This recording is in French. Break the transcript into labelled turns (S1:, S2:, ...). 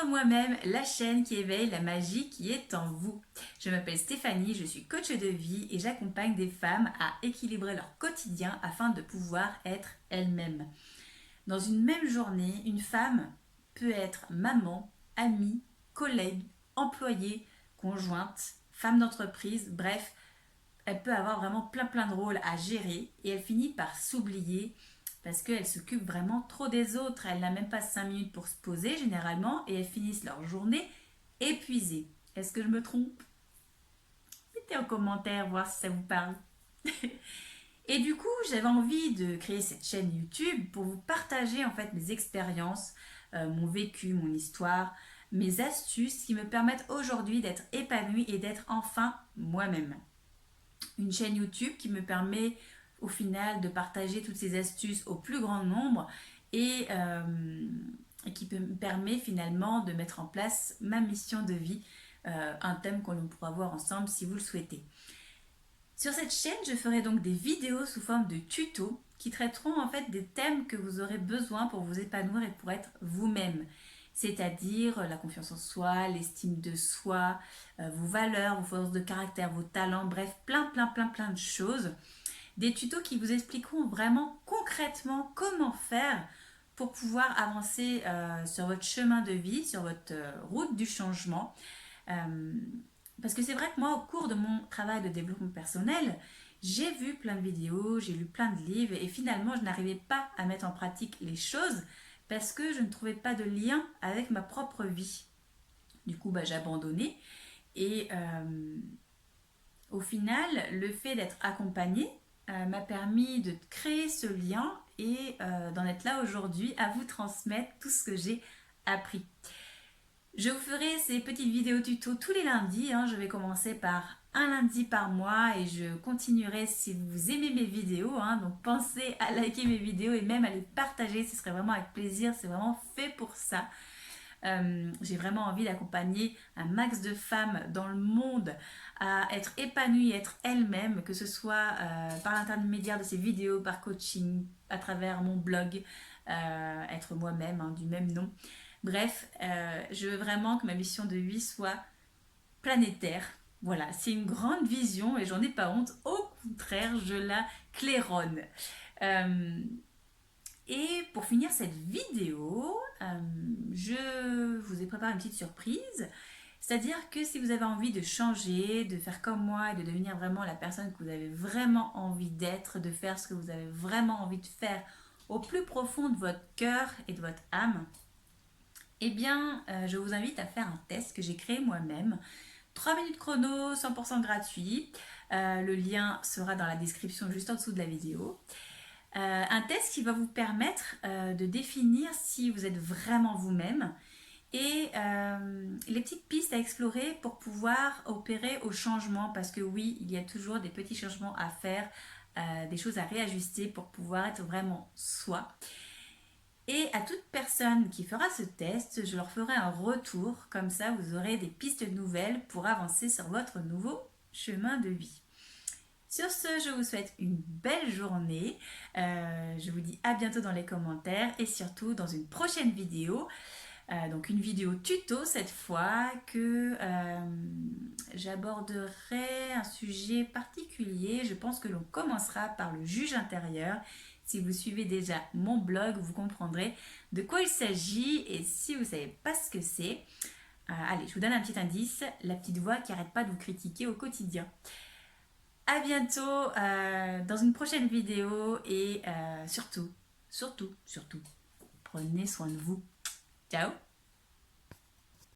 S1: Être moi-même, la chaîne qui éveille la magie qui est en vous. Je m'appelle Stéphanie, je suis coach de vie et j'accompagne des femmes à équilibrer leur quotidien afin de pouvoir être elles-mêmes. Dans une même journée, une femme peut être maman, amie, collègue, employée, conjointe, femme d'entreprise, bref, elle peut avoir vraiment plein de rôles à gérer et elle finit par s'oublier parce qu'elle s'occupe vraiment trop des autres. Elle n'a même pas 5 minutes pour se poser généralement et elles finissent leur journée épuisées. Est-ce que je me trompe? Mettez en commentaire voir si ça vous parle. Et du coup, j'avais envie de créer cette chaîne YouTube pour vous partager en fait mes expériences, mon vécu, mon histoire, mes astuces qui me permettent aujourd'hui d'être épanouie et d'être enfin moi-même. Une chaîne YouTube qui me permet au final de partager toutes ces astuces au plus grand nombre et qui me permet finalement de mettre en place ma mission de vie, un thème qu'on pourra voir ensemble si vous le souhaitez. Sur cette chaîne, je ferai donc des vidéos sous forme de tutos qui traiteront en fait des thèmes que vous aurez besoin pour vous épanouir et pour être vous-même. C'est-à-dire la confiance en soi, l'estime de soi, vos valeurs, vos forces de caractère, vos talents, bref, plein de choses. Des tutos qui vous expliqueront vraiment concrètement comment faire pour pouvoir avancer sur votre chemin de vie, sur votre route du changement. Parce que c'est vrai que moi, au cours de mon travail de développement personnel, j'ai vu plein de vidéos, j'ai lu plein de livres et finalement, je n'arrivais pas à mettre en pratique les choses parce que je ne trouvais pas de lien avec ma propre vie. Du coup, j'ai abandonné et au final, le fait d'être accompagnée m'a permis de créer ce lien et d'en être là aujourd'hui à vous transmettre tout ce que j'ai appris. Je vous ferai ces petites vidéos tuto tous les lundis. Je vais commencer par un lundi par mois et je continuerai si vous aimez mes vidéos. Donc pensez à liker mes vidéos et même à les partager. Ce serait vraiment avec plaisir. C'est vraiment fait pour ça. J'ai vraiment envie d'accompagner un max de femmes dans le monde à être épanouies, être elles-mêmes, que ce soit par l'intermédiaire de ces vidéos, par coaching, à travers mon blog, être moi-même, du même nom. Bref, je veux vraiment que ma mission de vie soit planétaire. Voilà, c'est une grande vision et j'en ai pas honte. Au contraire, je la claironne. Et pour finir cette vidéo, je vous ai préparé une petite surprise. C'est-à-dire que si vous avez envie de changer, de faire comme moi et de devenir vraiment la personne que vous avez vraiment envie d'être, de faire ce que vous avez vraiment envie de faire au plus profond de votre cœur et de votre âme, eh bien, je vous invite à faire un test que j'ai créé moi-même. 3 minutes chrono, 100% gratuit. Le lien sera dans la description juste en dessous de la vidéo. Un test qui va vous permettre de définir si vous êtes vraiment vous-même et les petites pistes à explorer pour pouvoir opérer au changement, parce que oui, il y a toujours des petits changements à faire, des choses à réajuster pour pouvoir être vraiment soi. Et à toute personne qui fera ce test, je leur ferai un retour, comme ça vous aurez des pistes nouvelles pour avancer sur votre nouveau chemin de vie. Sur ce, je vous souhaite une belle journée. Je vous dis à bientôt dans les commentaires et surtout dans une prochaine vidéo. Donc une vidéo tuto cette fois que j'aborderai un sujet particulier. Je pense que l'on commencera par le juge intérieur. Si vous suivez déjà mon blog, vous comprendrez de quoi il s'agit et si vous ne savez pas ce que c'est, allez, je vous donne un petit indice, la petite voix qui n'arrête pas de vous critiquer au quotidien. À bientôt dans une prochaine vidéo et surtout, prenez soin de vous. Ciao!